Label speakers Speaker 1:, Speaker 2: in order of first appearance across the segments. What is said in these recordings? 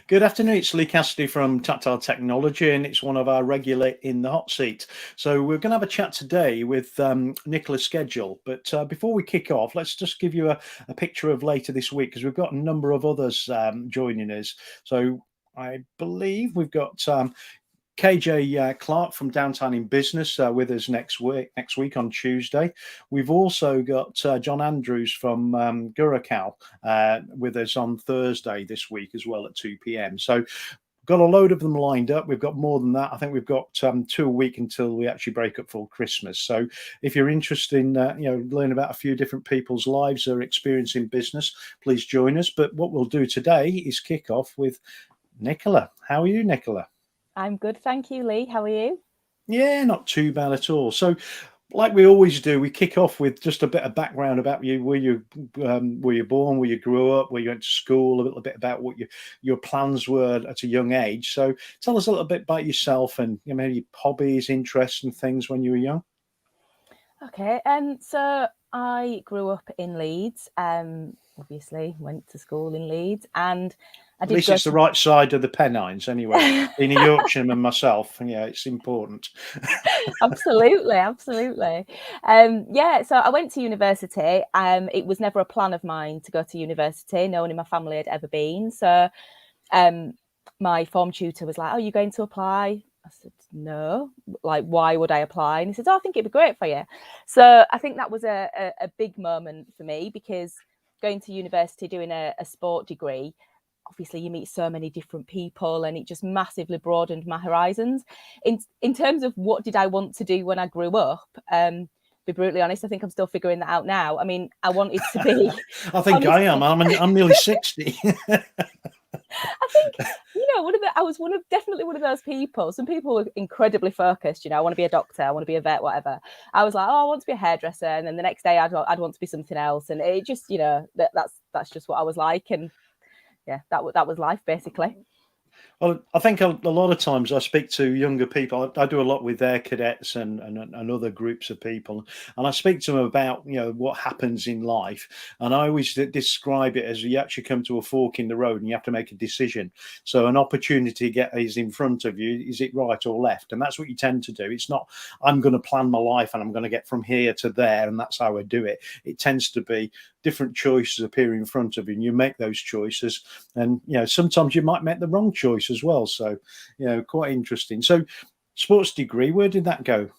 Speaker 1: Good afternoon. It's Lee Cassidy from Tactile Technology, and it's one of our regular in the hot seat. So we're going to have a chat today with Nichola Skedgel. But before we kick off, let's just give you a picture of later this week, because we've got a number of others joining us. So I believe we've got KJ Clark from Downtown in Business with us next week on Tuesday. We've also got John Andrews from Gurukal with us on Thursday this week as well at 2 p.m. So got a load of them lined up. We've got more than that. I think we've got 2 a week until we actually break up for Christmas. So if you're interested in learn about a few different people's lives or experience in business, please join us. But what we'll do today is kick off with Nichola. How are you, Nichola?
Speaker 2: I'm good, thank you, Lee. How are you?
Speaker 1: Yeah, not too bad at all. So, like we always do, we kick off with just a bit of background about you. Were you born? Where you grew up? Where you went to school? A little bit about what your plans were at a young age. So, tell us a little bit about yourself and maybe hobbies, interests, and things when you were young.
Speaker 2: Okay, so I grew up in Leeds. Obviously went to school in Leeds, and I
Speaker 1: At
Speaker 2: did
Speaker 1: least
Speaker 2: go
Speaker 1: it's the
Speaker 2: to.
Speaker 1: right side of the Pennines, anyway. Being a Yorkshireman myself, yeah, it's important.
Speaker 2: Absolutely. Yeah, so I went to university. It was never a plan of mine to go to university. No one in my family had ever been. So, my form tutor was like, "Oh, you're going to apply?" I said, "No." Like, why would I apply? And he said, "Oh, I think it'd be great for you." So I think that was a big moment for me, because going to university doing a sport degree, obviously you meet so many different people, and it just massively broadened my horizons. In terms of what did I want to do when I grew up, be brutally honest, I think I'm still figuring that out now. I mean, I wanted to be
Speaker 1: I think I am.
Speaker 2: honestly,
Speaker 1: I'm nearly 60.
Speaker 2: I think, I was definitely one of those people. Some people were incredibly focused. I want to be a doctor, I want to be a vet, whatever. I was like, oh, I want to be a hairdresser, and then the next day I'd want to be something else, and it just, that's just what I was like, and yeah, that was life basically.
Speaker 1: Well, I think a lot of times I speak to younger people. I do a lot with their cadets and other groups of people, and I speak to them about what happens in life. And I always describe it as you actually come to a fork in the road and you have to make a decision. So an opportunity is in front of you. Is it right or left? And that's what you tend to do. It's not I'm going to plan my life and I'm going to get from here to there and that's how I do it. It tends to be different choices appear in front of you, and you make those choices. And sometimes you might make the wrong choice as well. So quite interesting. So sports degree, where did that go?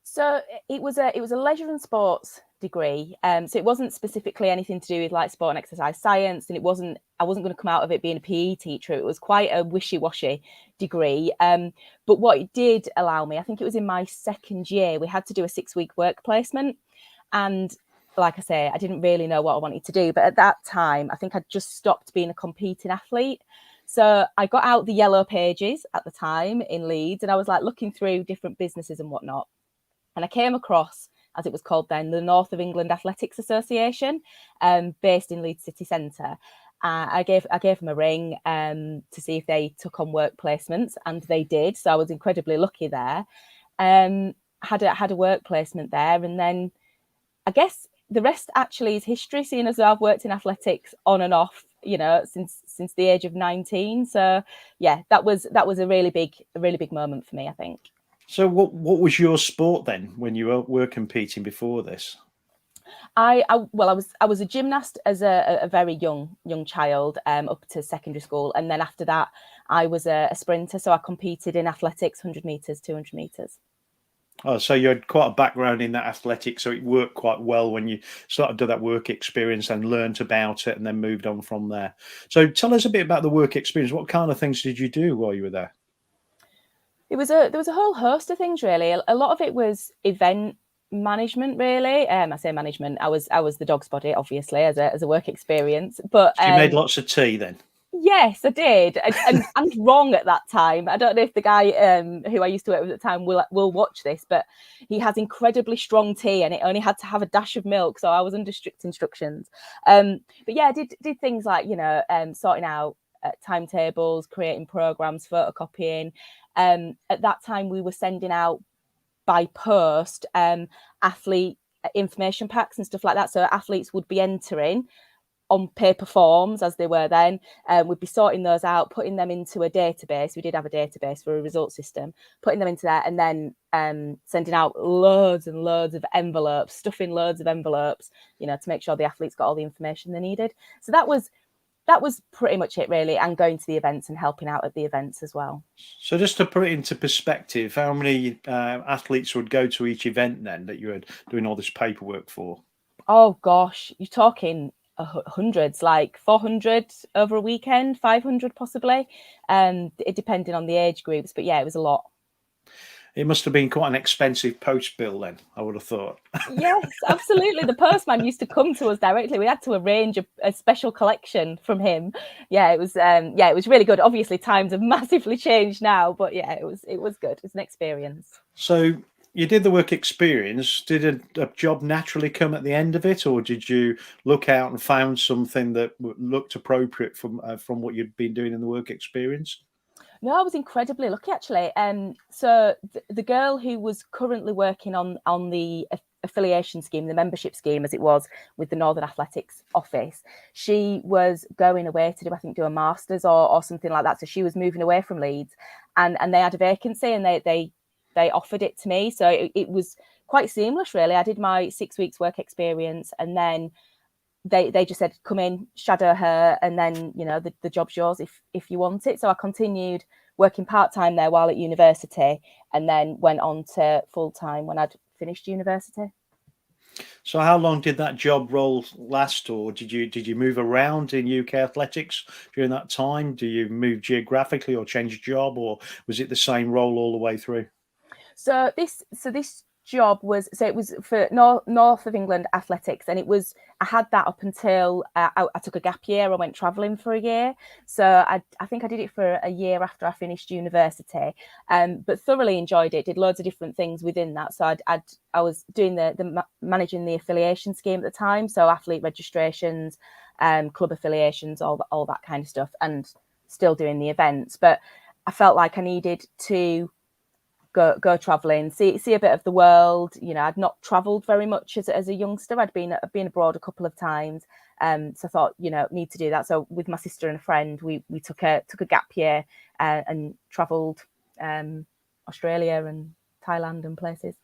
Speaker 2: So it was a leisure and sports degree. So it wasn't specifically anything to do with like sport and exercise science, and I wasn't going to come out of it being a PE teacher. It was quite a wishy-washy degree. But what it did allow me, I think it was in my second year, we had to do a 6-week work placement. And like I say, I didn't really know what I wanted to do. But at that time, I think I'd just stopped being a competing athlete. So I got out the yellow pages at the time in Leeds, and I was like looking through different businesses and whatnot. And I came across, as it was called then, the North of England Athletics Association, based in Leeds City Centre. I gave them a ring to see if they took on work placements, and they did. So I was incredibly lucky there. Had a work placement there, and then I guess the rest actually is history, seeing as I've worked in athletics on and off, since the age of 19. So yeah, that was a really big moment for me, I think.
Speaker 1: So what was your sport then when you were competing before this?
Speaker 2: I was a gymnast as a very young child, up to secondary school, and then after that I was a sprinter. So I competed in athletics, 100 meters, 200 meters.
Speaker 1: Oh, so you had quite a background in that athletics, so it worked quite well when you started to do that work experience and learnt about it and then moved on from there. So tell us a bit about the work experience. What kind of things did you do while you were there?
Speaker 2: There was a whole host of things really. A lot of it was event management really. I say management. I was the dog's body obviously as a work experience, but
Speaker 1: So you made lots of tea then?
Speaker 2: yes, I did, and wrong at that time. I don't know if the guy who I used to work with at the time will watch this, but he has incredibly strong tea, and it only had to have a dash of milk, so I was under strict instructions. But yeah, I did things like sorting out timetables, creating programs, photocopying. At that time, we were sending out by post athlete information packs and stuff like that, so athletes would be entering on paper forms as they were then. We'd be sorting those out, putting them into a database. We did have a database for a result system, putting them into there, and then sending out loads and loads of envelopes, stuffing loads of envelopes, to make sure the athletes got all the information they needed. So that was pretty much it, really, and going to the events and helping out at the events as well.
Speaker 1: So just to put it into perspective, how many athletes would go to each event then that you were doing all this paperwork for?
Speaker 2: Oh gosh, you're talking hundreds, like 400 over a weekend, 500 possibly, it depending on the age groups, but yeah, it was a lot.
Speaker 1: It must have been quite an expensive post bill then, I would have thought.
Speaker 2: Yes, absolutely. The postman used to come to us directly. We had to arrange a special collection from him. Yeah, it was really good. Obviously times have massively changed now, but yeah, it was good. It was an experience.
Speaker 1: So you did the work experience. Did a job naturally come at the end of it, or did you look out and found something that looked appropriate from what you'd been doing in the work experience?
Speaker 2: No, I was incredibly lucky, actually. So the girl who was currently working on the affiliation scheme, the membership scheme as it was with the Northern Athletics office, she was going away to do a master's or something like that. So she was moving away from Leeds, and they had a vacancy, and they offered it to me. So it was quite seamless, really. I did my 6 weeks work experience, and then they just said, come in, shadow her, and then the job's yours if you want it. So I continued working part-time there while at university, and then went on to full-time when I'd finished university.
Speaker 1: So how long did that job role last, or did you move around in UK athletics during that time? Do you move geographically or change job, or was it the same role all the way through?
Speaker 2: So this job was, it was for north of England athletics, and I had that up until I took a gap year. I went traveling for a year, so I think I did it for a year after I finished university, but thoroughly enjoyed it. Did loads of different things within that. So I was doing the managing the affiliation scheme at the time, so athlete registrations, club affiliations, all that kind of stuff, and still doing the events. But I felt like I needed to go traveling, see a bit of the world. I'd not traveled very much as a youngster. I'd been abroad a couple of times, so I thought, need to do that. So with my sister and a friend, we took a gap year and traveled Australia and Thailand and places.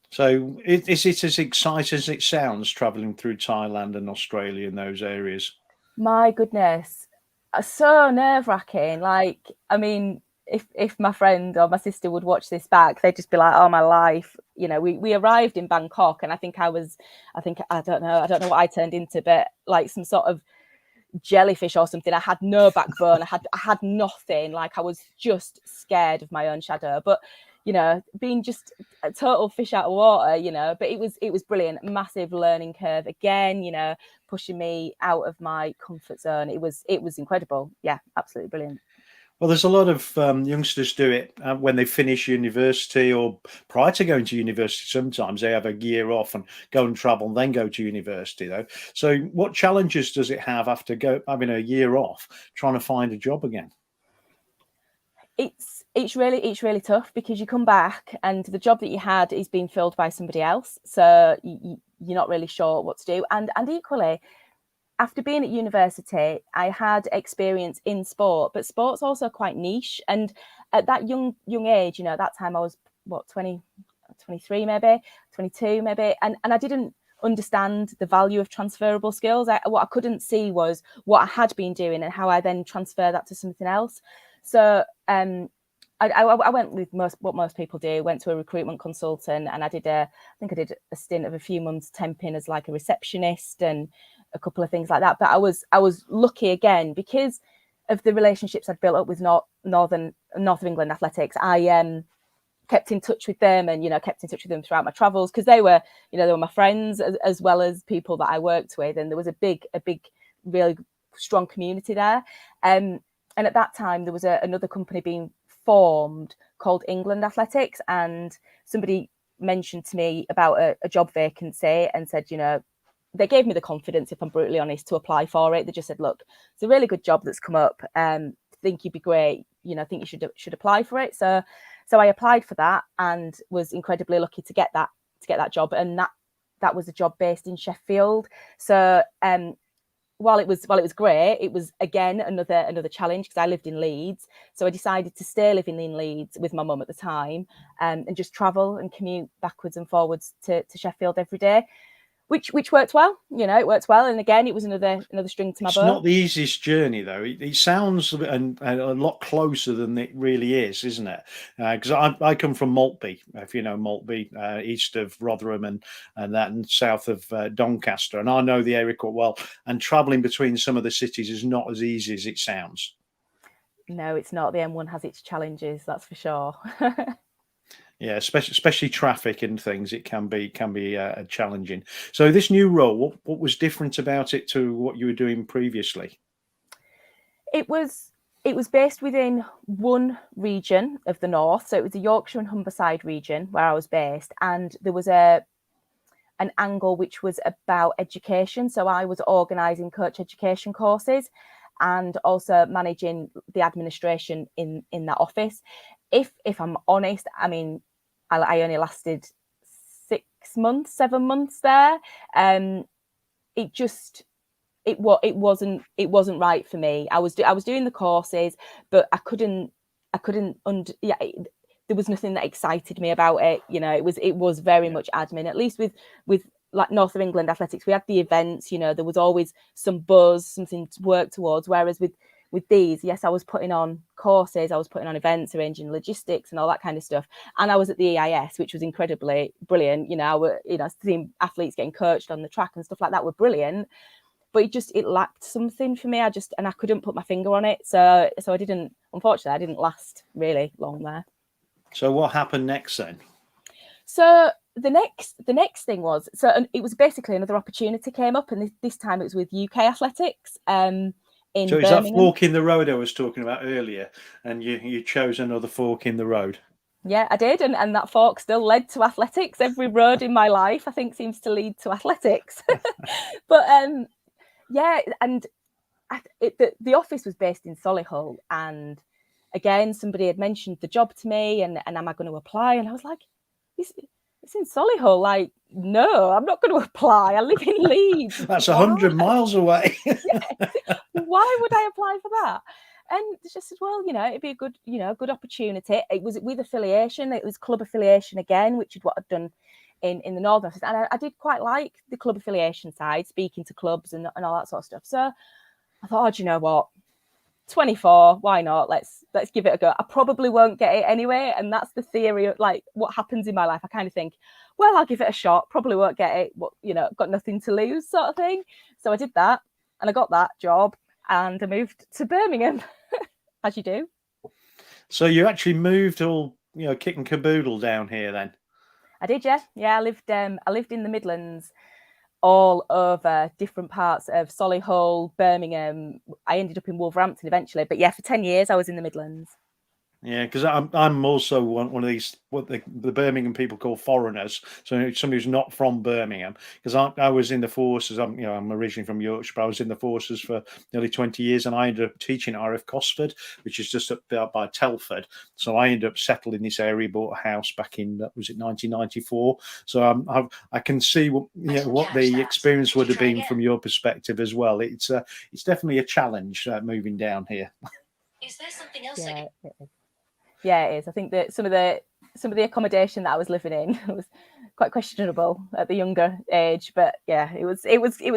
Speaker 1: So is it as exciting as it sounds, traveling through Thailand and Australia in those areas?
Speaker 2: My goodness, so nerve-wracking. Like, I mean, if my friend or my sister would watch this back, they'd just be like, oh, my life. We arrived in Bangkok, and I don't know what I turned into, but like some sort of jellyfish or something. I had no backbone. I had nothing. Like, I was just scared of my own shadow. But being just a total fish out of water, but it was brilliant. Massive learning curve again, pushing me out of my comfort zone. It was incredible. Yeah, absolutely brilliant.
Speaker 1: Well, there's a lot of youngsters do it when they finish university or prior to going to university. Sometimes they have a year off and go and travel and then go to university, though. So what challenges does it have after having a year off, trying to find a job again?
Speaker 2: It's really tough, because you come back and the job that you had is being filled by somebody else. So you're not really sure what to do. And equally, after being at university, I had experience in sport, but sport's also quite niche. And at that young age, at that time I was 23 maybe, 22 maybe, and I didn't understand the value of transferable skills. What I couldn't see was what I had been doing and how I then transfer that to something else. So I went with what most people do, went to a recruitment consultant, and I did a stint of a few months temping as like a receptionist and a couple of things like that. But I was lucky again because of the relationships I'd built up with North of England athletics. I kept in touch with them, and kept in touch with them throughout my travels, because they were my friends as well as people that I worked with, and there was a big really strong community there. And at that time there was another company being formed called England Athletics, and somebody mentioned to me about a job vacancy and said, they gave me the confidence, if I'm brutally honest, to apply for it. They just said, look, it's a really good job that's come up. Think you'd be great. Think you should apply for it. So I applied for that and was incredibly lucky to get that job. And that was a job based in Sheffield. So while it was great, it was again another challenge because I lived in Leeds. So I decided to stay living in Leeds with my mum at the time, and just travel and commute backwards and forwards to Sheffield every day, which worked well. It worked well. And again, it was another string to my
Speaker 1: It's
Speaker 2: bow.
Speaker 1: not the easiest journey, though. It sounds a lot closer than it really is, isn't it? Because I come from Maltby, if you know Maltby, east of Rotherham and that, and south of Doncaster, and I know the area quite well. And travelling between some of the cities is not as easy as it sounds.
Speaker 2: No, it's not. The M1 has its challenges, that's for sure.
Speaker 1: Yeah, especially traffic and things, it can be challenging. So this new role, what was different about it to what you were doing previously?
Speaker 2: It was based within one region of the north, so it was the Yorkshire and Humberside region where I was based, and there was an angle which was about education. So I was organising coach education courses and also managing the administration in that office. If I'm honest, I mean, I only lasted 7 months there. It wasn't right for me. I was doing the courses, but there was nothing that excited me about it. It was very much admin. At least with like North of England athletics, we had the events. There was always some buzz, something to work towards. Whereas with these, yes, I was putting on courses, I was putting on events, arranging logistics and all that kind of stuff. And I was at the EIS, which was incredibly brilliant. Seeing athletes getting coached on the track and stuff like that were brilliant. But it lacked something for me. I couldn't put my finger on it. So unfortunately, I didn't last really long there.
Speaker 1: So what happened next then?
Speaker 2: So the next thing was, it was basically another opportunity came up, and this time it was with UK Athletics. In
Speaker 1: so is
Speaker 2: Birmingham.
Speaker 1: that fork in the road I was talking about earlier, and you chose another fork in the road?
Speaker 2: Yeah, I did, and that fork still led to athletics. Every road in my life, I think, seems to lead to athletics. But yeah, and the office was based in Solihull, and again, somebody had mentioned the job to me, and am I going to apply? And I was like, it's in Solihull. Like, no, I'm not going to apply. I live in Leeds.
Speaker 1: That's 100 miles away.
Speaker 2: Why would I apply for that? And she said, well, it'd be a good opportunity. It was with affiliation. It was club affiliation again, which is what I'd done in the Northern Office. And I did quite like the club affiliation side, speaking to clubs and all that sort of stuff. So I thought, do you know what? 24, why not? Let's give it a go. I probably won't get it anyway. And that's the theory of like what happens in my life. I kind of think, well, I'll give it a shot. Probably won't get it. But, got nothing to lose sort of thing. So I did that and I got that job and I moved to Birmingham, as you do.
Speaker 1: So you actually moved all, kit and caboodle down here then?
Speaker 2: I did, yeah. Yeah, I lived in the Midlands, all over different parts of Solihull, Birmingham. I ended up in Wolverhampton eventually, but yeah, for 10 years I was in the Midlands.
Speaker 1: Yeah, because I'm also one of these what the Birmingham people call foreigners. So somebody who's not from Birmingham. Because I was in the forces. I'm originally from Yorkshire, but I was in the forces for nearly 20 years, and I ended up teaching at RF Cosford, which is just up there by Telford. So I ended up settled in this area, bought a house back in 1994. So I can see what the experience would have been from your perspective as well. It's definitely a challenge moving down here.
Speaker 3: Is there something else?
Speaker 2: Yeah, it is. I think that some of the accommodation that I was living in was quite questionable at the younger age, but yeah, it was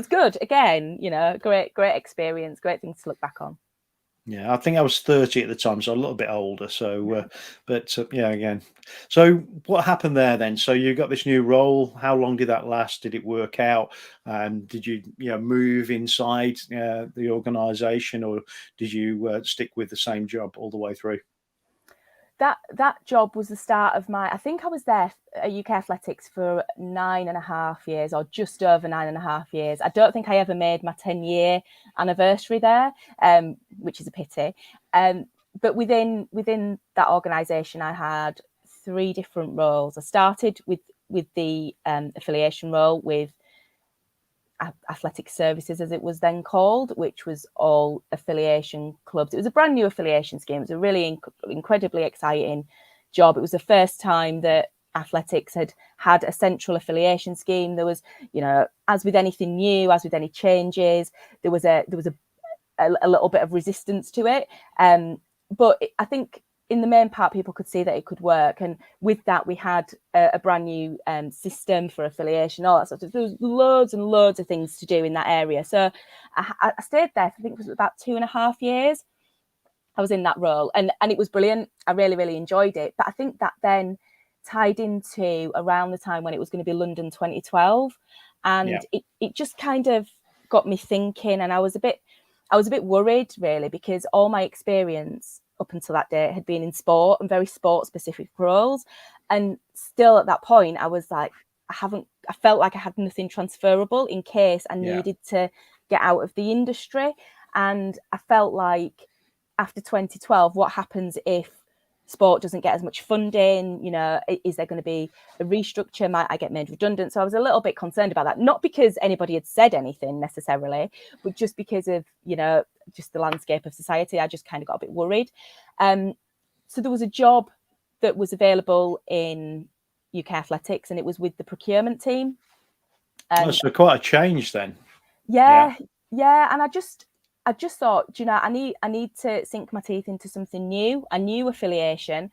Speaker 2: good. Again, great experience, great things to look back on.
Speaker 1: Yeah, I think I was 30 at the time, so a little bit older. So, yeah, again. So, what happened there then? So, you got this new role. How long did that last? Did it work out? Did you, move inside the organisation, or did you stick with the same job all the way through?
Speaker 2: That job was the start of I think I was there at UK Athletics for 9.5 years, or just over 9.5 years. I don't think I ever made my 10-year anniversary there, which is a pity. But within that organisation, I had 3 different roles. I started with the affiliation role with Athletic Services, as it was then called, which was all affiliation clubs. It was a brand new affiliation scheme. It was a really incredibly exciting job. It was the first time that athletics had a central affiliation scheme. There was, as with anything new, as with any changes, there was a little bit of resistance to it. But I think in the main part, people could see that it could work. And with that, we had a brand new system for affiliation, all that sort of. There was loads and loads of things to do in that area. So I stayed there for, I think it was about 2.5 years. I was in that role, and it was brilliant. I really, really enjoyed it. But I think that then tied into around the time when it was going to be London 2012. And it just kind of got me thinking, and I was a bit worried, really, because all my experience up until that date had been in sport and very sport specific roles. And still at that point, I was like, I felt like I had nothing transferable in case I needed to get out of the industry. And I felt like after 2012, what happens if sport doesn't get as much funding? Is there going to be a restructure? Might I get made redundant? So I was a little bit concerned about that, not because anybody had said anything necessarily, but just because of, just the landscape of society. I just kind of got a bit worried. So there was a job that was available in UK athletics, and it was with the procurement team.
Speaker 1: So quite a change then.
Speaker 2: Yeah. And I just thought, I need to sink my teeth into something new, a new affiliation.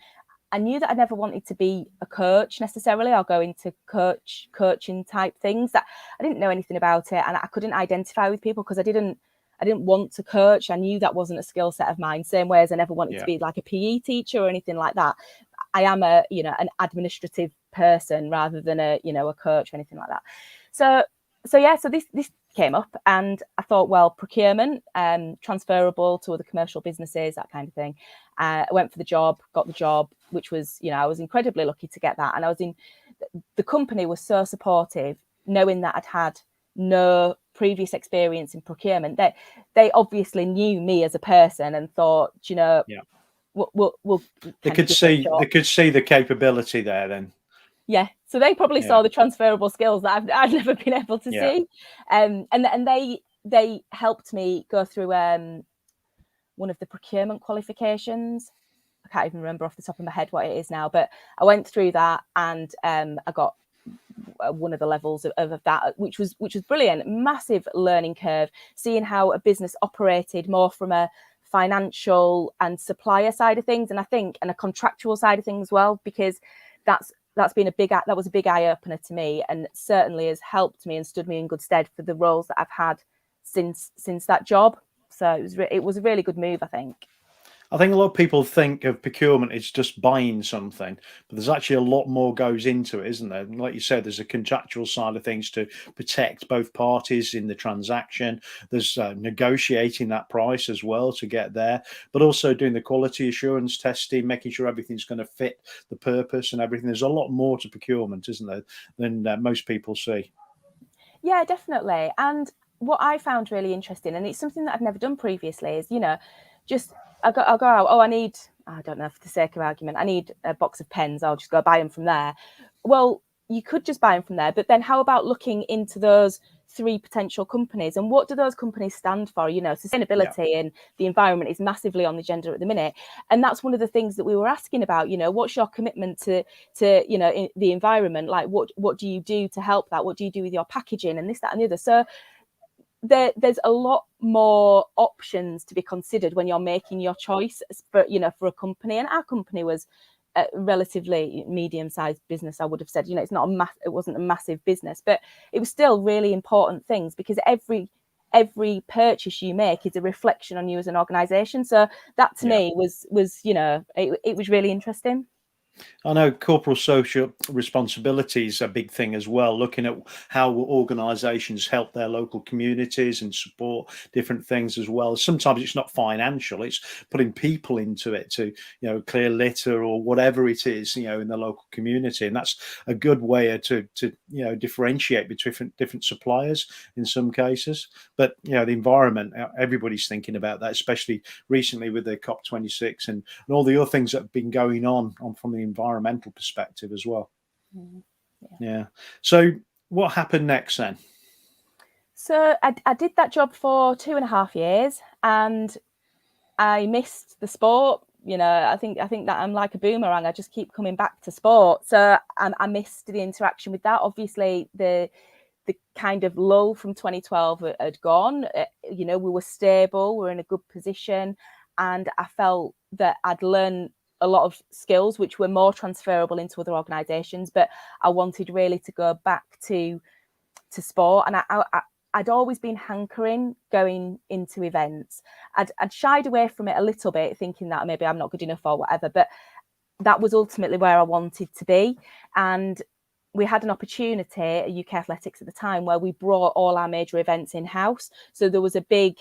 Speaker 2: I knew that I never wanted to be a coach necessarily, or go into coaching type things. That I didn't know anything about it, and I couldn't identify with people because I didn't want to coach. I knew that wasn't a skill set of mine. Same way as I never wanted to be like a PE teacher or anything like that. I am an administrative person rather than a coach or anything like that. So this came up, and I thought, well, procurement, transferable to other commercial businesses, that kind of thing. I went for the job, got the job, which was, I was incredibly lucky to get that. And the company was so supportive, knowing that I'd had no previous experience in procurement. They obviously knew me as a person and thought, we'll
Speaker 1: they could see the capability there then.
Speaker 2: Yeah, so they probably saw the transferable skills that I'd never been able to see, and they helped me go through one of the procurement qualifications. I can't even remember off the top of my head what it is now, but I went through that, and I got one of the levels of that, which was brilliant. Massive learning curve, seeing how a business operated more from a financial and supplier side of things, and a contractual side of things as well, because that was a big eye opener to me, and certainly has helped me and stood me in good stead for the roles that I've had since that job. So it was a really good move, I think.
Speaker 1: I think a lot of people think of procurement as just buying something, but there's actually a lot more goes into it, isn't there? And like you said, there's a contractual side of things to protect both parties in the transaction. There's negotiating that price as well to get there, but also doing the quality assurance testing, making sure everything's going to fit the purpose and everything. There's a lot more to procurement, isn't there, than most people see.
Speaker 2: Yeah, definitely. And what I found really interesting, and it's something that I've never done previously, is, just I'll go out. Oh, I don't know, for the sake of argument, I need a box of pens. I'll just go buy them from there. Well, you could just buy them from there, but then how about looking into those 3 potential companies, and what do those companies stand for? Sustainability and the environment is massively on the agenda at the minute, and that's one of the things that we were asking about. What's your commitment to in the environment? Like, what do you do to help that? What do you do with your packaging and this, that, and the other? So there's a lot more options to be considered when you're making your choice for a company. And our company was a relatively medium-sized business, I would have said. It wasn't a massive business, but it was still really important things, because every purchase you make is a reflection on you as an organization. So that to me was it was really interesting.
Speaker 1: I know corporate social responsibility is a big thing as well, looking at how organisations help their local communities and support different things as well. Sometimes it's not financial, it's putting people into it to, clear litter or whatever it is, in the local community. And that's a good way to differentiate between different suppliers in some cases. But, the environment, everybody's thinking about that, especially recently with the COP26 and all the other things that have been going on from the environmental perspective as well. Yeah. So what happened next then?
Speaker 2: So I did that job for 2.5 years, and I missed the sport I think that I'm like a boomerang. I just keep coming back to sport. So I missed the interaction with that. Obviously, the kind of lull from 2012 had gone. We were stable, we were in a good position, and I felt that I'd learned a lot of skills which were more transferable into other organisations. But I wanted really to go back to sport, and I'd always been hankering going into events. I'd shied away from it a little bit, thinking that maybe I'm not good enough or whatever, but that was ultimately where I wanted to be. And we had an opportunity at UK Athletics at the time where we brought all our major events in-house. So there was a big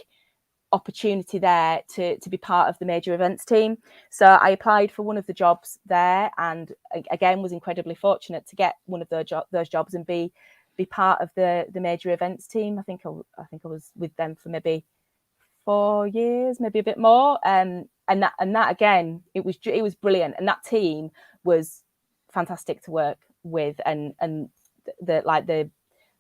Speaker 2: opportunity there to be part of the major events team. So I applied for one of the jobs there, and again was incredibly fortunate to get one of those jobs and be part of the major events team. I think I was with them for maybe 4 years, maybe a bit more. And that again, it was brilliant, and that team was fantastic to work with, and the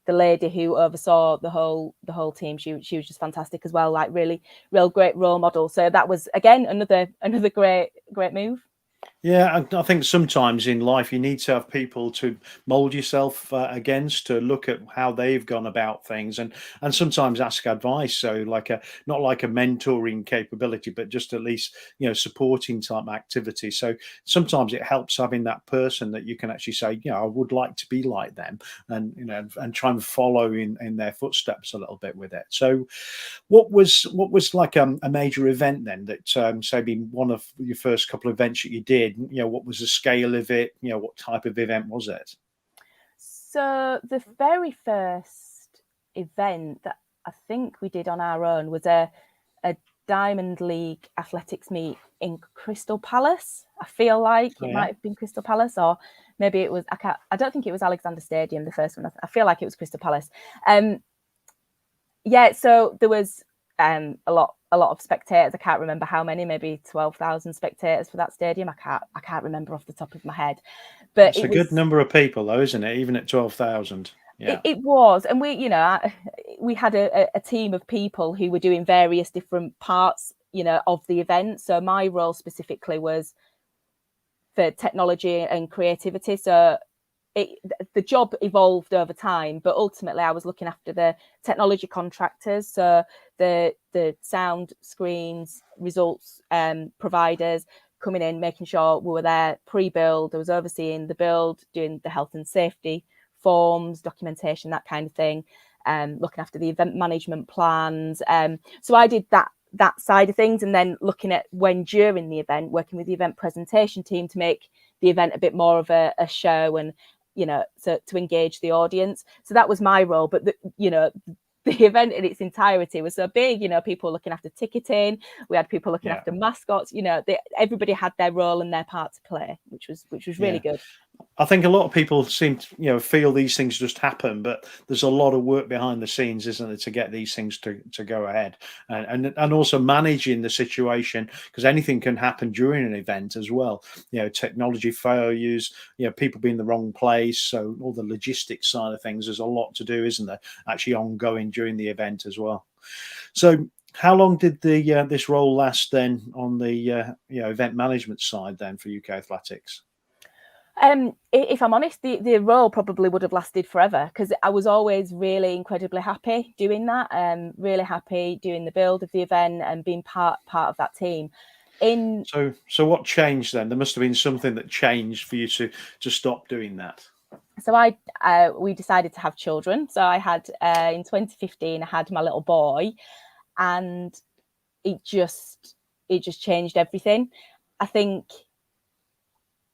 Speaker 2: lady who oversaw the whole team, she was just fantastic as well, like real great role model. So that was again another great move.
Speaker 1: Yeah, I think sometimes in life you need to have people to mold yourself against, to look at how they've gone about things, and sometimes ask advice. So not like a mentoring capability, but just at least supporting type activity. So sometimes it helps having that person that you can actually say, I would like to be like them, and and try and follow in their footsteps a little bit with it. So what was like a major event then that say being one of your first couple of events that you did? What was the scale of it? What type of event was it?
Speaker 2: So the very first event that I think we did on our own was a Diamond League athletics meet in Crystal Palace. I feel like it might have been Crystal Palace, or maybe it was. I don't think it was Alexander Stadium, the first one. I feel like it was Crystal Palace. So there was a lot of spectators. I can't remember how many, maybe 12,000 spectators for that stadium. I can't remember off the top of my head. But
Speaker 1: it's a good number of people, though, isn't it? Even at 12,000. Yeah,
Speaker 2: it was, and we had a team of people who were doing various different parts, of the event. So my role specifically was for technology and creativity. So the job evolved over time, but ultimately I was looking after the technology contractors, so the sound, screens, results providers coming in, making sure we were there pre-build. I was overseeing the build, doing the health and safety forms, documentation, that kind of thing, looking after the event management plans. So I did that side of things, and then looking at when during the event, working with the event presentation team to make the event a bit more of a show, and so to engage the audience. So that was my role. But the event in its entirety was so big. People looking after ticketing, we had people looking after mascots. Everybody had their role and their part to play, which was really good.
Speaker 1: I think a lot of people seem to, feel these things just happen, but there's a lot of work behind the scenes, isn't there, to get these things to go ahead, and also managing the situation, because anything can happen during an event as well. Technology failures, people being in the wrong place. So all the logistics side of things, there's a lot to do, isn't there, actually ongoing during the event as well. So how long did this role last then on the event management side then for UK Athletics?
Speaker 2: If I'm honest, the role probably would have lasted forever, because I was always really incredibly happy doing that. Really happy doing the build of the event and being part of that team.
Speaker 1: So what changed then? There must have been something that changed for you to stop doing that.
Speaker 2: So we decided to have children. So I had in 2015 I had my little boy, and it just changed everything. I think.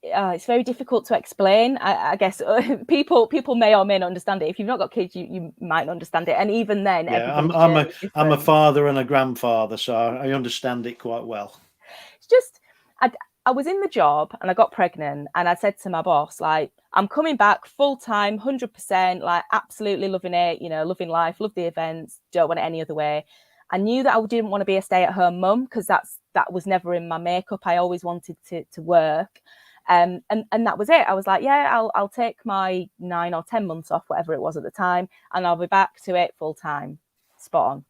Speaker 2: It's very difficult to explain. I guess people may or may not understand it. If you've not got kids, you might not understand it. And even then,
Speaker 1: I'm a father and a grandfather, so I understand it quite well.
Speaker 2: It's just I was in the job and I got pregnant, and I said to my boss, like, I'm coming back full time, 100%, like absolutely loving it, loving life, love the events, don't want it any other way. I knew that I didn't want to be a stay-at-home mum, because that was never in my makeup. I always wanted to work. And that was it. I was like, I'll take my 9 or 10 months off, whatever it was at the time, and I'll be back to it full time. Spot on.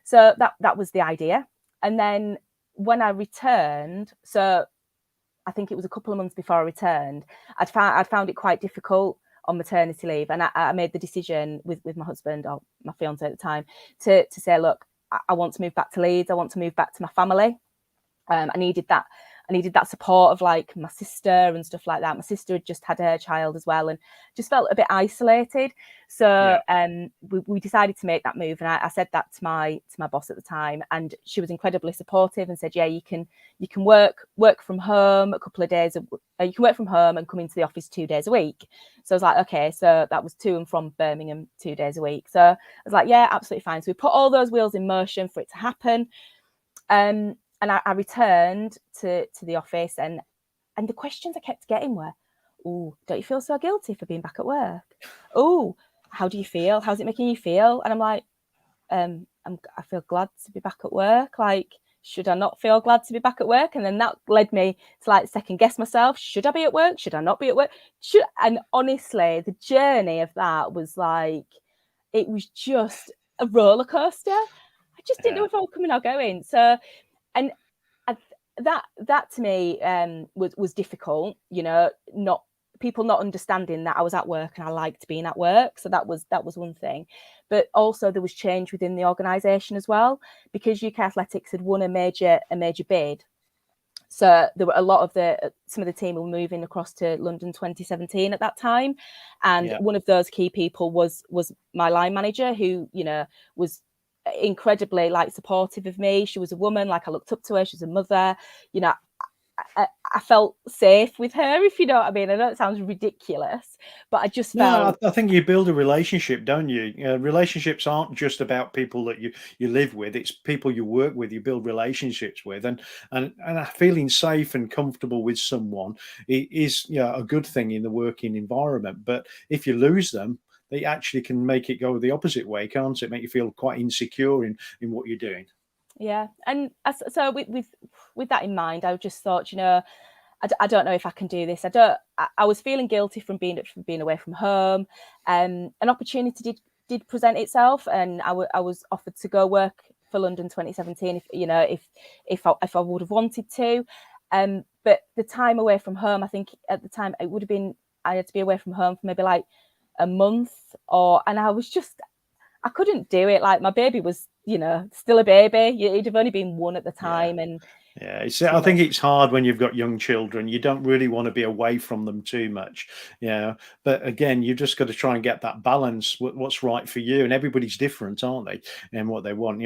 Speaker 2: So that was the idea. And then when I returned, so I think it was a couple of months before I returned, I'd found it quite difficult on maternity leave, and I made the decision with my husband, or my fiance at the time, to say, look, I want to move back to Leeds. I want to move back to my family. I needed that support of like my sister and stuff like that. My sister had just had her child as well, and just felt a bit isolated. So we decided to make that move, and I said that to my boss at the time, and she was incredibly supportive and said, yeah, you can work from home a couple of days. You can work from home and come into the office 2 days a week. So I was like, okay, so that was to and from Birmingham 2 days a week. So I was like, yeah, absolutely fine. So we put all those wheels in motion for it to happen. And I returned to the office, and the questions I kept getting were, oh, don't you feel so guilty for being back at work? Oh, how do you feel? How's it making you feel? And I'm like, I feel glad to be back at work. Like, should I not feel glad to be back at work? And then that led me to like second guess myself. Should I be at work? Should I not be at work? And honestly, the journey of that was like, it was just a roller coaster. I just didn't know if I was coming or going. So, and that to me was difficult, you know, not understanding that I was at work and I liked being at work. So that was one thing. But also there was change within the organisation as well, because UK Athletics had won a major bid. So there were a lot of some of the team were moving across to London 2017 at that time, and one of those key people was my line manager, who, you know, was incredibly like supportive of me. She was a woman, like I looked up to her. She's a mother, you know. I felt safe with her, if you know what I mean. I know it sounds ridiculous, but I just felt.
Speaker 1: I think you build a relationship, don't you? Relationships aren't just about people that you live with; it's people you work with. You build relationships with, and feeling safe and comfortable with someone is, you know, a good thing in the working environment. But if you lose them, they actually can make it go the opposite way, can't it? Make you feel quite insecure in what you're doing.
Speaker 2: Yeah, and so with that in mind, I just thought, you know, I don't know if I can do this. I was feeling guilty from being away from home. An opportunity did present itself, and I was offered to go work for London 2017 if I would have wanted to. But the time away from home, I think at the time it would have been, I had to be away from home for maybe like a month, and I couldn't do it. Like, my baby was, you know, still a baby. It'd have only been one at the time. And
Speaker 1: I think it's hard when you've got young children. You don't really want to be away from them too much, but again, you've just got to try and get that balance, what's right for you. And everybody's different, aren't they, and what they want.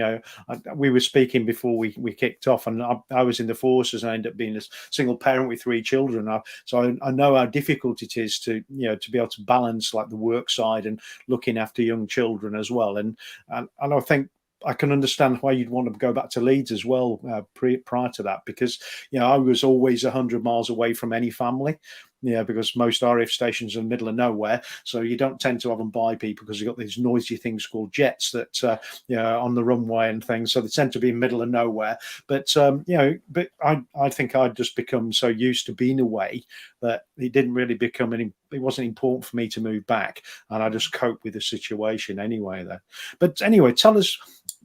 Speaker 1: We were speaking before we kicked off, and I was in the forces and I ended up being a single parent with 3 children. So I know how difficult it is to be able to balance like the work side and looking after young children as well. And I think I can understand why you'd want to go back to Leeds as well prior to that, because I was always 100 miles away from any family. Because most RAF stations are in the middle of nowhere, so you don't tend to have them by people, because you've got these noisy things called jets that on the runway and things, so they tend to be in the middle of nowhere. But but I think I'd just become so used to being away that it didn't really become it wasn't important for me to move back, and I just cope with the situation anyway there. But anyway, tell us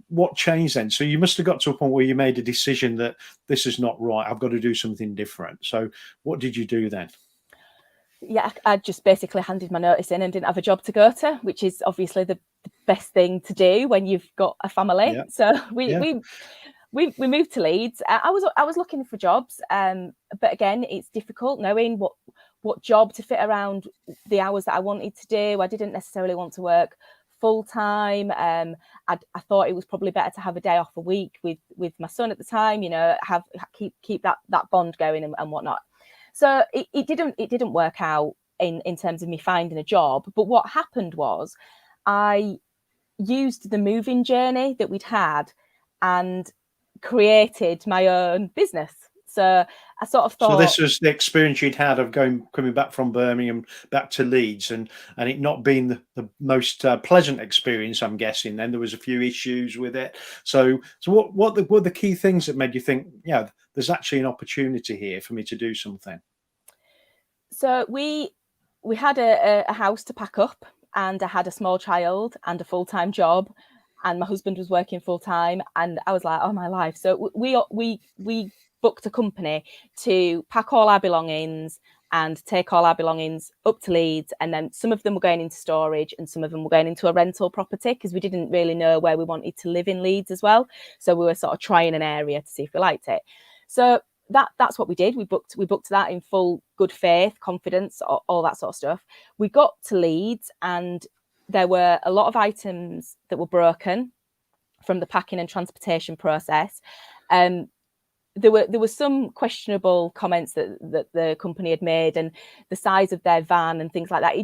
Speaker 1: what changed then. So you must have got to a point where you made a decision that this is not right, I've got to do something different. So what did you do then?
Speaker 2: Yeah, I just basically handed my notice in and didn't have a job to go to, which is obviously the best thing to do when you've got a family. Yeah. So we moved to Leeds. I was looking for jobs, but again, it's difficult knowing what job to fit around the hours that I wanted to do. I didn't necessarily want to work full time. I thought it was probably better to have a day off a week with my son at the time. Keep that bond going and whatnot. So it didn't work out in terms of me finding a job. But what happened was, I used the moving journey that we'd had and created my own business. So I sort of thought.
Speaker 1: So this was the experience you'd had of coming back from Birmingham back to Leeds, and it not being the most pleasant experience, I'm guessing. Then there was a few issues with it. So what were the key things that made you think, there's actually an opportunity here for me to do something?
Speaker 2: So we had a house to pack up, and I had a small child and a full-time job. and my husband was working full time, and I was like, oh my life. So we booked a company to pack all our belongings and take all our belongings up to Leeds, and then some of them were going into storage and some of them were going into a rental property, because we didn't really know where we wanted to live in Leeds as well. So we were sort of trying an area to see if we liked it. So that's what we did. We booked that in full good faith, confidence, all that sort of stuff. We got to Leeds, and there were a lot of items that were broken from the packing and transportation process. There were some questionable comments that the company had made, and the size of their van and things like that.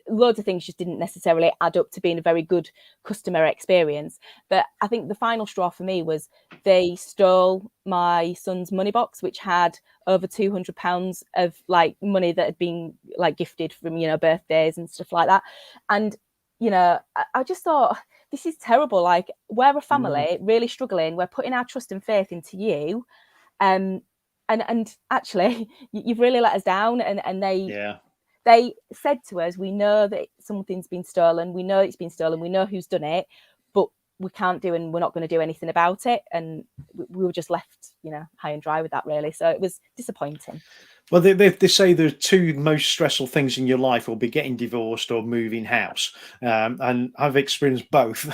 Speaker 2: Loads of things just didn't necessarily add up to being a very good customer experience. But I think the final straw for me was they stole my son's money box, which had over £200 of like money that had been like gifted from, you know, birthdays and stuff like that. And, you know, I just thought, this is terrible. Like, we're a family really struggling. We're putting our trust and faith into you. And actually, you've really let us down. And they said to us, we know that something's been stolen. We know it's been stolen. We know who's done it, but we can't do, and we're not going to do anything about it. And we were just left, you know, high and dry with that, really. So it was disappointing.
Speaker 1: Well, they say the two most stressful things in your life will be getting divorced or moving house, and I've experienced both.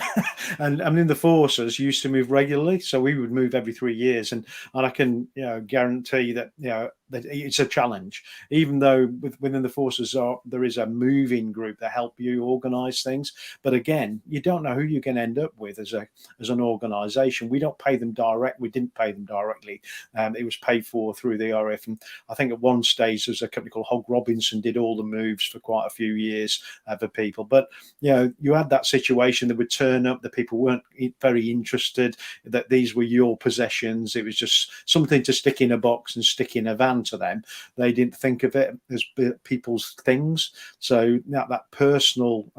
Speaker 1: And I'm in the forces, used to move regularly, so we would move every 3 years, and I can, you know, guarantee that, you know, that it's a challenge. Even though within the forces there is a moving group that help you organise things, but again, you don't know who you're going to end up with as an organisation. We don't pay them direct. We didn't pay them directly. It was paid for through the RF, and I think at one stage there's a company called Hogg Robinson did all the moves for quite a few years for people. But you know, you had that situation that would turn up, the people weren't very interested, that these were your possessions. It was just something to stick in a box and stick in a van to them. They didn't think of it as people's things. So that personal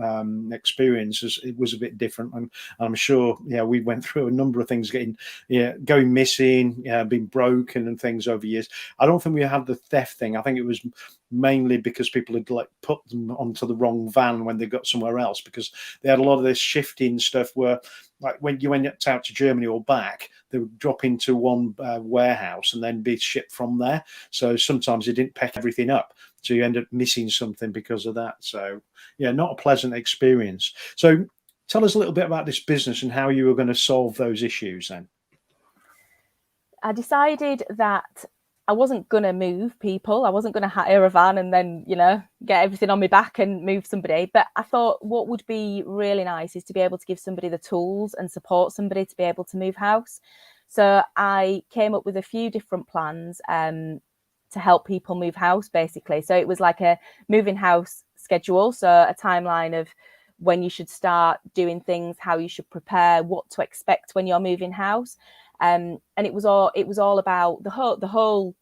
Speaker 1: experience it was a bit different. And I'm sure, yeah, we went through a number of things, going missing, being broken and things over years. I don't think we had the theft thing. I think it was mainly because people had like put them onto the wrong van when they got somewhere else, because they had a lot of this shifting stuff where, like, when you went out to Germany or back, they would drop into one warehouse and then be shipped from there. So sometimes they didn't pack everything up, so you end up missing something because of that. So yeah, not a pleasant experience. So tell us a little bit about this business and how you were going to solve those issues then.
Speaker 2: I decided that I wasn't going to move people. I wasn't going to hire a van and then, you know, get everything on my back and move somebody. But I thought what would be really nice is to be able to give somebody the tools and support somebody to be able to move house. So I came up with a few different plans to help people move house, basically. So it was like a moving house schedule. So a timeline of when you should start doing things, how you should prepare, what to expect when you're moving house. And it was all about the whole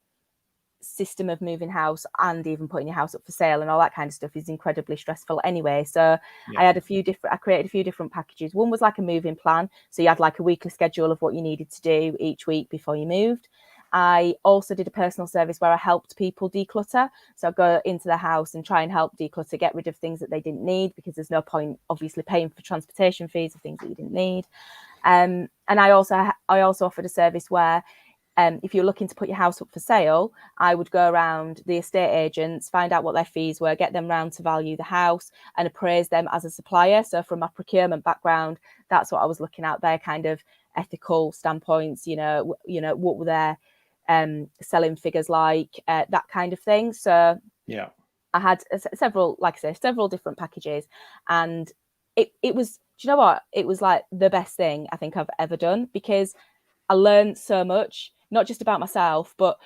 Speaker 2: system of moving house, and even putting your house up for sale and all that kind of stuff is incredibly stressful anyway. So yeah. I created a few different packages. One was like a moving plan. So you had like a weekly schedule of what you needed to do each week before you moved. I also did a personal service where I helped people declutter. So I'd go into the house and try and help declutter, get rid of things that they didn't need, because there's no point obviously paying for transportation fees of things that you didn't need. And I also offered a service where if you're looking to put your house up for sale, I would go around the estate agents, find out what their fees were, get them round to value the house and appraise them as a supplier. So from my procurement background, that's what I was looking at, their kind of ethical standpoints, you know, what were their selling figures like, that kind of thing. So yeah, I had several different packages, and it was, do you know what? It was like the best thing I think I've ever done, because I learned so much, not just about myself, but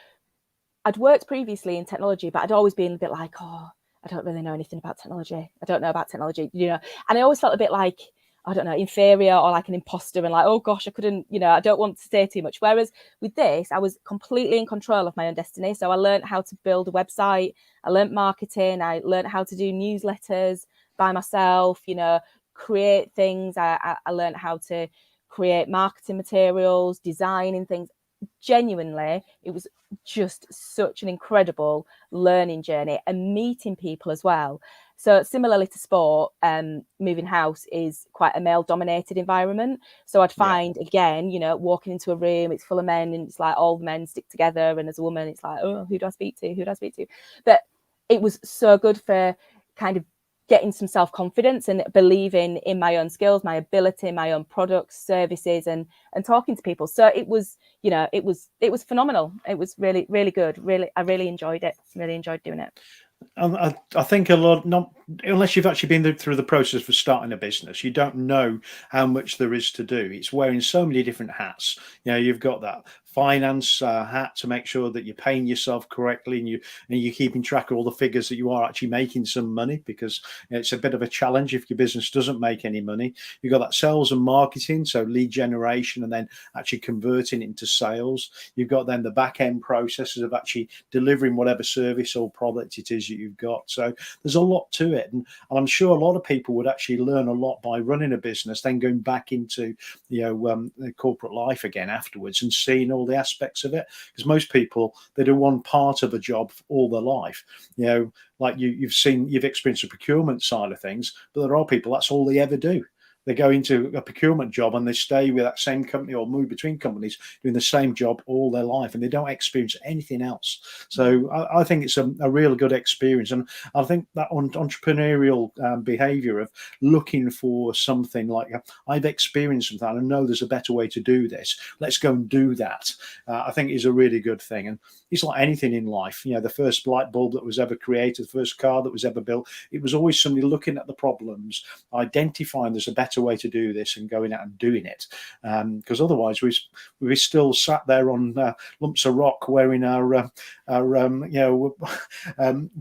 Speaker 2: I'd worked previously in technology, but I'd always been a bit like, oh, I don't really know anything about technology. I don't know about technology, you know, and I always felt a bit like, I don't know, inferior or like an imposter, and like, oh gosh, I couldn't, you know, I don't want to say too much. Whereas with this, I was completely in control of my own destiny. So I learned how to build a website. I learned marketing. I learned how to do newsletters by myself, you know, create things. I learned how to create marketing materials, designing things. genuinely, it was just such an incredible learning journey and meeting people as well. So similarly to sport, moving house is quite a male dominated environment. So I'd find again, walking into a room, it's full of men and it's like all the men stick together. And as a woman, it's like, oh, who do I speak to? Who do I speak to? But it was so good for kind of getting some self-confidence and believing in my own skills, my ability, my own products, services, and talking to people. So it was, it was phenomenal. It was really, really good. I really enjoyed it. Really enjoyed doing it.
Speaker 1: I think a lot, not unless you've actually been through the process of starting a business, you don't know how much there is to do. It's wearing so many different hats. You've got that finance hat to make sure that you're paying yourself correctly and you're keeping track of all the figures that you are actually making some money, because it's a bit of a challenge if your business doesn't make any money. You've got that sales and marketing, so lead generation and then actually converting it into sales. You've got then the back end processes of actually delivering whatever service or product it is that you've got. So there's a lot to it, and I'm sure a lot of people would actually learn a lot by running a business, then going back into the corporate life again afterwards and seeing all the aspects of it, because most people, they do one part of a job all their life. Like you've experienced the procurement side of things, but there are people that's all they ever do. They go into a procurement job and they stay with that same company or move between companies doing the same job all their life, and they don't experience anything else. So I think it's a real good experience. And I think that entrepreneurial behavior of looking for something like, I've experienced something, I know there's a better way to do this, let's go and do that, I think is a really good thing. And it's like anything in life. The first light bulb that was ever created, the first car that was ever built, it was always somebody looking at the problems, identifying there's a better way to do this and going out and doing it, because otherwise we still sat there on lumps of rock wearing our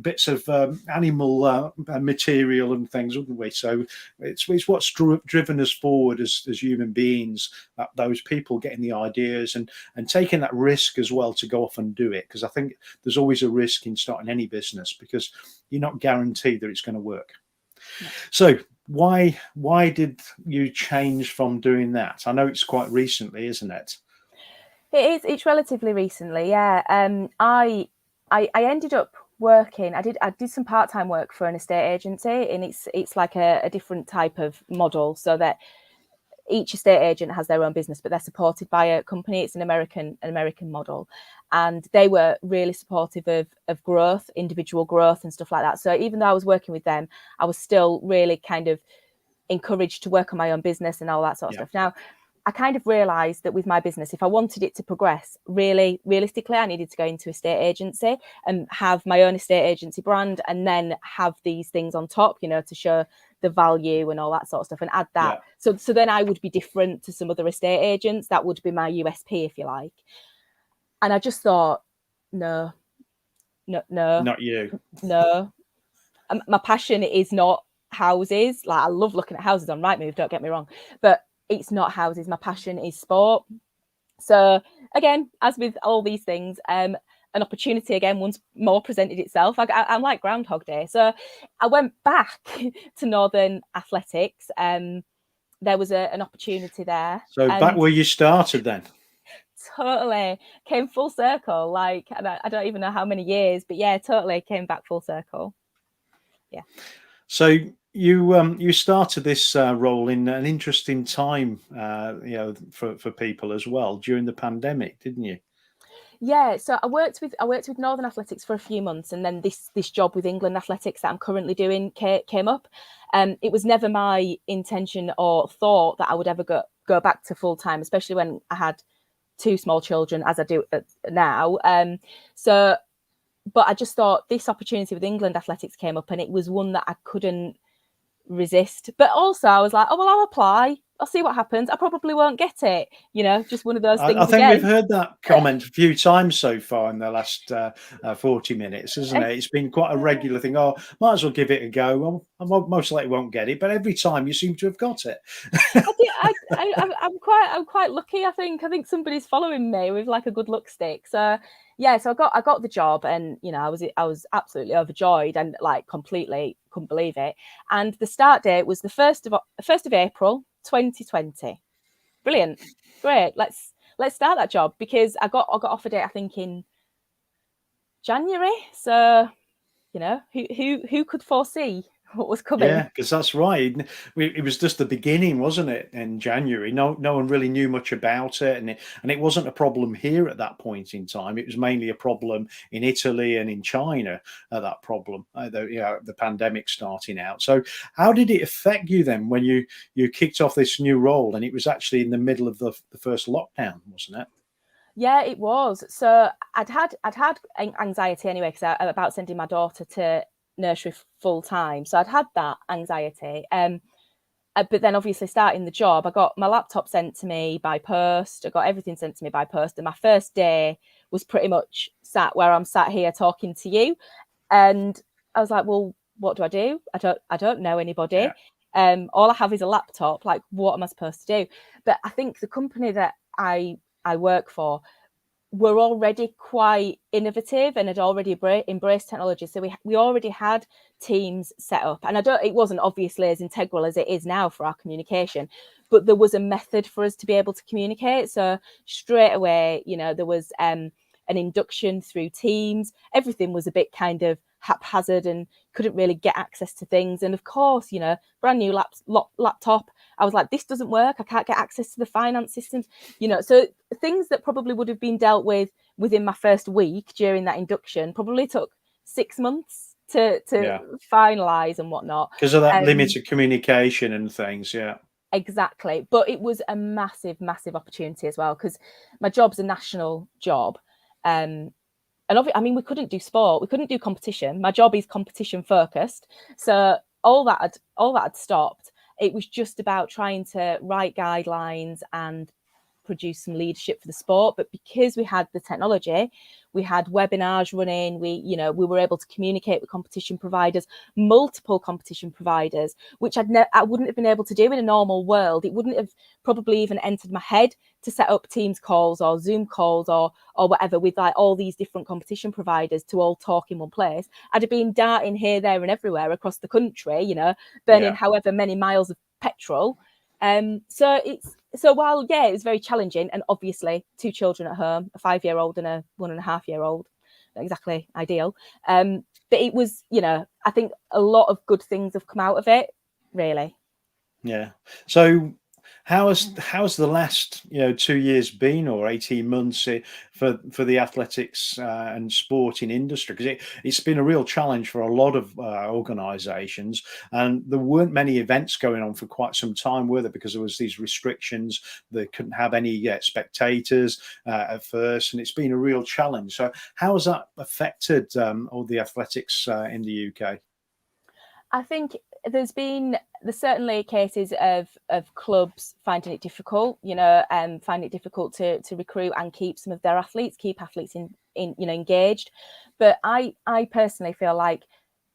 Speaker 1: bits of animal material and things, wouldn't we? So it's what's driven us forward as human beings, those people getting the ideas and taking that risk as well to go off and do it, because I think there's always a risk in starting any business because you're not guaranteed that it's going to work. So why did you change from doing that? I know it's quite recently, isn't it?
Speaker 2: It's relatively recently, yeah. I ended up working. I did some part-time work for an estate agency, and it's like a different type of model, so that each estate agent has their own business, but they're supported by a company. It's an American model, and they were really supportive of growth, individual growth, and stuff like that. So even though I was working with them, I was still really kind of encouraged to work on my own business and all that sort of stuff. Now, I kind of realised that with my business, if I wanted it to progress, really realistically, I needed to go into estate agency and have my own estate agency brand, and then have these things on top, to show the value and all that sort of stuff, and add that. So then I would be different to some other estate agents. That would be my USP, if you like. And I just thought, no,
Speaker 1: not you.
Speaker 2: No, my passion is not houses. Like, I love looking at houses on Rightmove, don't get me wrong, but it's not houses. My passion is sport. So again, as with all these things, an opportunity again once more presented itself. I'm like Groundhog Day. So I went back to Northern Athletics. There was an opportunity there.
Speaker 1: So back where you started then.
Speaker 2: Totally came full circle. Like, I don't even know how many years, but yeah, totally came back full circle. Yeah.
Speaker 1: So you started this role in an interesting time, for people as well during the pandemic, didn't you?
Speaker 2: Yeah, so I worked with Northern Athletics for a few months, and then this job with England Athletics that I'm currently doing came up. It was never my intention or thought that I would ever go back to full time, especially when I had two small children, as I do now. But I just thought this opportunity with England Athletics came up, and it was one that I couldn't resist. But also I was like, oh, well, I'll apply. I'll see what happens. I probably won't get it. Just one of those things.
Speaker 1: I think we've heard that comment a few times so far in the last 40 minutes, isn't it? It's been quite a regular thing. Oh, might as well give it a go. Well, I most likely won't get it, but every time you seem to have got it.
Speaker 2: I'm quite lucky. I think somebody's following me with like a good luck stick. So yeah, so I got the job, and I was absolutely overjoyed and like completely couldn't believe it. And the start date was the 1st of April 2020. Brilliant, great. Let's let's start that job, because I got offered it, I think, in January. So, you know, who could foresee what was coming?
Speaker 1: Yeah, because that's right. It was just the beginning, wasn't it? In January, no one really knew much about it, and it wasn't a problem here at that point in time. It was mainly a problem in Italy and in China at that problem. The pandemic starting out. So, how did it affect you then when you kicked off this new role, and it was actually in the middle of the first lockdown, wasn't it?
Speaker 2: Yeah, it was. So I'd had anxiety anyway, because about sending my daughter to nursery full time. So I'd had that anxiety. But then obviously starting the job, I got my laptop sent to me by post. I got everything sent to me by post. And my first day was pretty much sat where I'm sat here talking to you. And I was like, well, what do I do? I don't know anybody.
Speaker 1: Yeah.
Speaker 2: All I have is a laptop. Like, what am I supposed to do? But I think the company that I work for were already quite innovative and had already embraced technology. So we already had teams set up, and it wasn't obviously as integral as it is now for our communication, but there was a method for us to be able to communicate. So straight away, you know, there was an induction through Teams. Everything was a bit kind of haphazard and couldn't really get access to things. And of course, you know, brand new laptop. I was like, this doesn't work. I can't get access to the finance systems, you know. So things that probably would have been dealt with within my first week during that induction probably took 6 months to finalize and whatnot.
Speaker 1: Because of that limited communication and things, yeah.
Speaker 2: Exactly. But it was a massive, massive opportunity as well, because my job's a national job. And I mean, we couldn't do sport, we couldn't do competition. My job is competition focused. So all that had stopped. It was just about trying to write guidelines and produce some leadership for the sport. But because we had the technology, we had webinars running, we were able to communicate with competition providers, multiple competition providers, which I wouldn't have been able to do in a normal world. It wouldn't have probably even entered my head to set up Teams calls or Zoom calls or whatever with like all these different competition providers to all talk in one place. I'd have been darting here, there and everywhere across the country, you know, burning however many miles of petrol. So while it was very challenging, and obviously 2 children at home, a 5-year-old and a 1.5-year-old, not exactly ideal. But it was, you know, I think a lot of good things have come out of it, really.
Speaker 1: Yeah. So how's the last 2 years been, or 18 months for the athletics and sporting industry? Because it's been a real challenge for a lot of organisations, and there weren't many events going on for quite some time, were there? Because there was these restrictions, they couldn't have any spectators at first, and it's been a real challenge. So how has that affected all the athletics in the UK?
Speaker 2: I think there's certainly cases of clubs finding it difficult, you know, finding it difficult to recruit and keep some of their athletes, in you know, engaged. But I personally feel like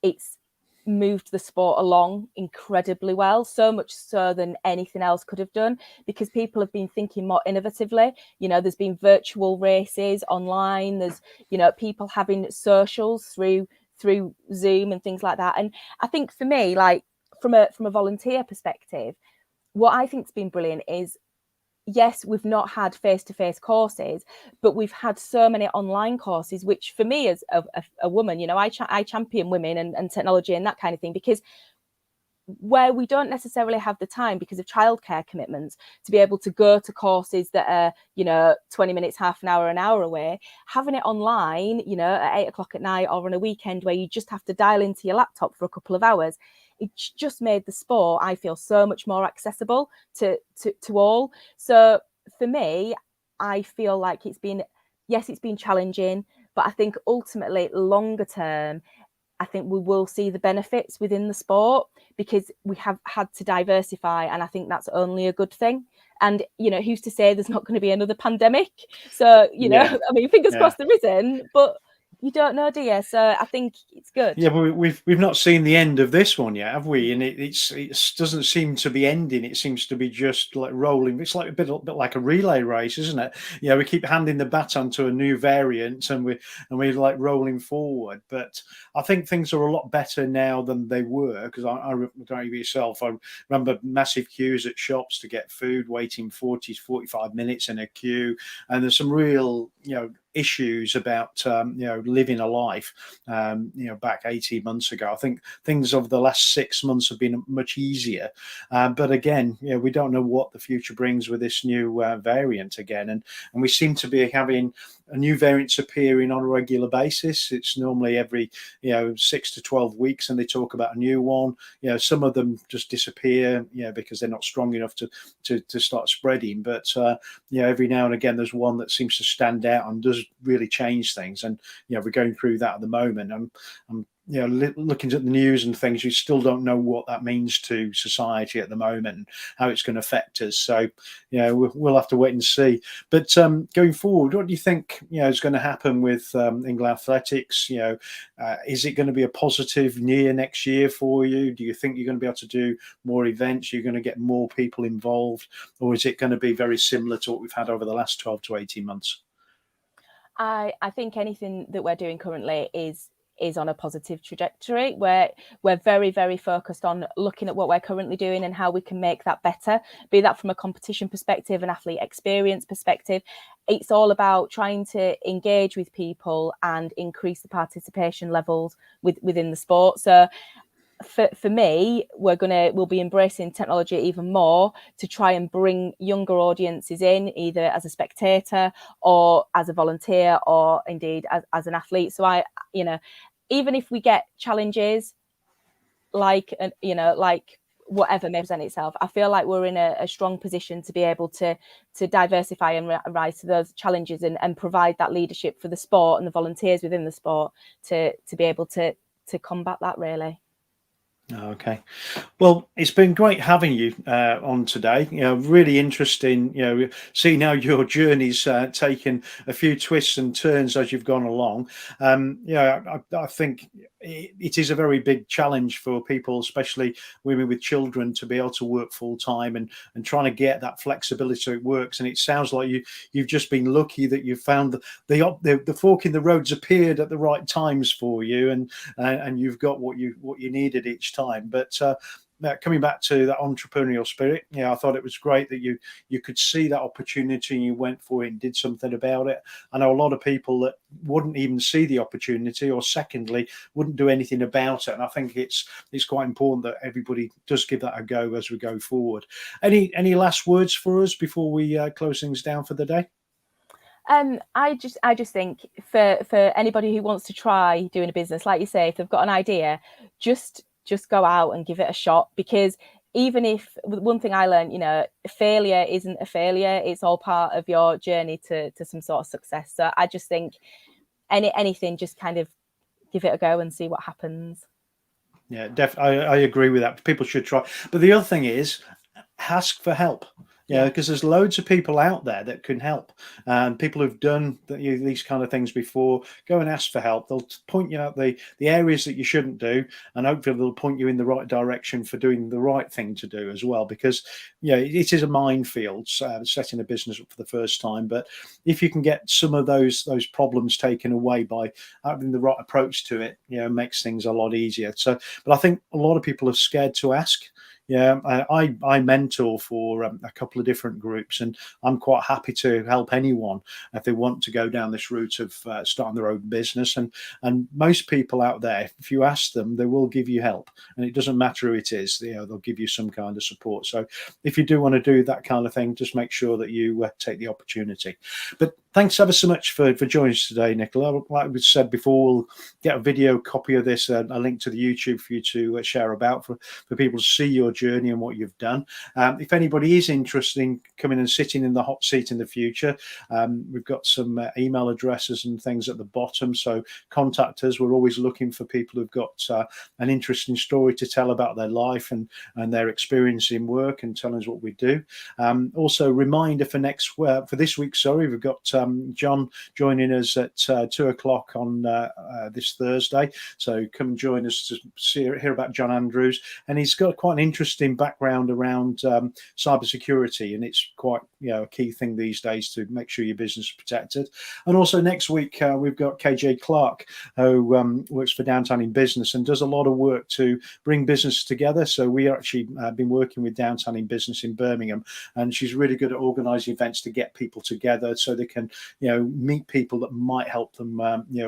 Speaker 2: it's moved the sport along incredibly well, so much so than anything else could have done, because people have been thinking more innovatively. You know, there's been virtual races online, there's, you know, people having socials through Zoom and things like that. And I think for me, like from a volunteer perspective, what I think's been brilliant is, yes, we've not had face-to-face courses, but we've had so many online courses, which for me as a woman, you know, I champion women and technology and that kind of thing, because where we don't necessarily have the time because of childcare commitments to be able to go to courses that are, you know, 20 minutes, half an hour away, having it online, you know, at 8 o'clock at night or on a weekend where you just have to dial into your laptop for a couple of hours, it's just made the sport, I feel, so much more accessible to all. So for me, I feel like it's been challenging, but I think ultimately longer term, I think we will see the benefits within the sport, because we have had to diversify, and I think that's only a good thing. And, you know, who's to say there's not going to be another pandemic? So, you know, I mean, fingers crossed there isn't, but You don't know, do you? So I think it's good.
Speaker 1: Yeah, but we've not seen the end of this one yet, have we? And it doesn't seem to be ending. It seems to be just like rolling. It's like a bit like a relay race, isn't it? Yeah, we keep handing the baton to a new variant, and we're like rolling forward. But I think things are a lot better now than they were, because I don't know yourself. I remember massive queues at shops to get food, waiting 40 to 45 minutes in a queue, and there's some real issues about living a life back 18 months ago. I think things over the last 6 months have been much easier, but again, we don't know what the future brings with this new variant again, and we seem to be having a new variants appearing on a regular basis. It's normally every 6 to 12 weeks, and they talk about a new one. Some of them just disappear because they're not strong enough to start spreading, but every now and again there's one that seems to stand out and does really change things, and we're going through that at the moment. I'm looking at the news and things, you still don't know what that means to society at the moment and how it's going to affect us. So we'll have to wait and see. But going forward, what do you think is going to happen with England athletics? Is it going to be a positive year next year for you? Do you think you're going to be able to do more events? You're going to get more people involved, or is it going to be very similar to what we've had over the last 12 to 18 months?
Speaker 2: I think anything that we're doing currently is on a positive trajectory, where we're very, very focused on looking at what we're currently doing and how we can make that better, be that from a competition perspective, an athlete experience perspective. It's all about trying to engage with people and increase the participation levels within the sport. So for me, we'll be embracing technology even more to try and bring younger audiences in, either as a spectator or as a volunteer, or indeed as an athlete. So even if we get challenges like whatever may present itself, I feel like we're in a strong position to be able to diversify and rise to those challenges and provide that leadership for the sport and the volunteers within the sport to be able to combat that, really.
Speaker 1: Okay, well, it's been great having you on today. Really interesting. Seeing how your journey's taken a few twists and turns as you've gone along. I think it is a very big challenge for people, especially women with children, to be able to work full time and trying to get that flexibility so it works. And it sounds like you've just been lucky that you've found the fork in the road's appeared at the right times for you, and you've got what you needed each time. But coming back to that entrepreneurial spirit, I thought it was great that you could see that opportunity and you went for it and did something about it. I know a lot of people that wouldn't even see the opportunity, or secondly, wouldn't do anything about it. And I think it's quite important that everybody does give that a go as we go forward. Any last words for us before we close things down for the day?
Speaker 2: I just think for anybody who wants to try doing a business, like you say, if they've got an idea, just go out and give it a shot. Because even if, one thing I learned, failure isn't a failure, it's all part of your journey to some sort of success. So I just think anything, just kind of give it a go and see what happens.
Speaker 1: Yeah, definitely. I agree with that. People should try. But the other thing is, ask for help. Because there's loads of people out there that can help, and people who've done these kind of things before. Go and ask for help. They'll point you out the areas that you shouldn't do, and hopefully they'll point you in the right direction for doing the right thing to do as well. Because it is a minefield setting a business up for the first time. But if you can get some of those problems taken away by having the right approach to it, makes things a lot easier. So, but I think a lot of people are scared to ask. I mentor for a couple of different groups, and I'm quite happy to help anyone if they want to go down this route of starting their own business. And most people out there, if you ask them, they will give you help, and it doesn't matter who it is. They'll give you some kind of support. So if you do want to do that kind of thing, just make sure that you take the opportunity. But thanks ever so much for joining us today, Nichola. Like we said before, we'll get a video copy of this, a link to the YouTube for you to share about for people to see your journey and what you've done. If anybody is interested in coming and sitting in the hot seat in the future, we've got some email addresses and things at the bottom, so contact us. We're always looking for people who've got an interesting story to tell about their life and their experience in work and telling us what we do. Also, reminder for this week, we've got John joining us at 2 o'clock on this Thursday. So come and join us to hear about John Andrews. And he's got quite an interesting background around cybersecurity, and it's quite a key thing these days to make sure your business is protected. And also next week we've got KJ Clark, who works for Downtown in Business and does a lot of work to bring business together. So we actually been working with Downtown in Business in Birmingham, and she's really good at organising events to get people together so they can meet people that might help them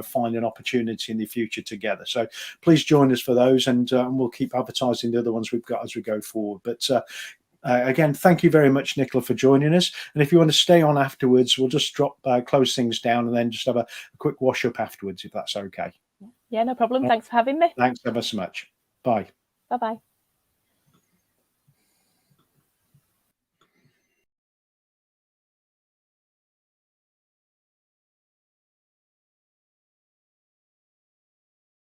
Speaker 1: find an opportunity in the future together. So please join us for those, and we'll keep advertising the other ones we've got as we go forward. But again, thank you very much, Nichola, for joining us. And if you want to stay on afterwards, we'll just close things down and then just have a quick wash up afterwards, if that's okay.
Speaker 2: Yeah, no problem. Thanks for having me.
Speaker 1: Thanks ever so much. Bye.
Speaker 2: Bye-bye.